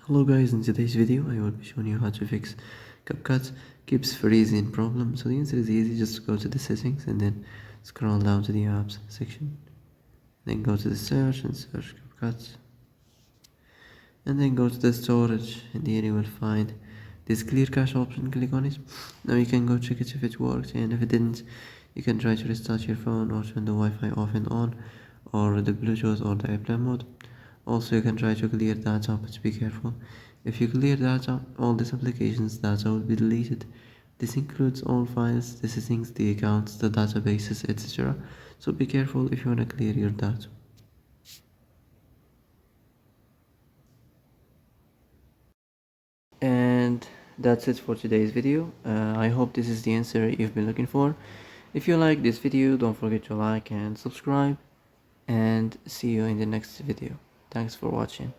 Hello guys, in today's video I will be showing you how to fix Capcut keeps freezing problem. So the answer is easy, just go to the settings and then scroll down to the apps section. Then go to the search and search Capcut. And then go to the storage and here you will find this clear cache option, click on it. Now you can go check it if it worked, and if it didn't, you can try to restart your phone or turn the Wi-Fi off and on, or the Bluetooth or the airplane mode. Also, you can try to clear data, but be careful. If you clear data, all these applications data will be deleted. This includes all files, the settings, the accounts, the databases, etc. So be careful if you want to clear your data. And that's it for today's video. I hope this is the answer you've been looking for. If you like this video, don't forget to like and subscribe, and see you in the next video. Thanks for watching.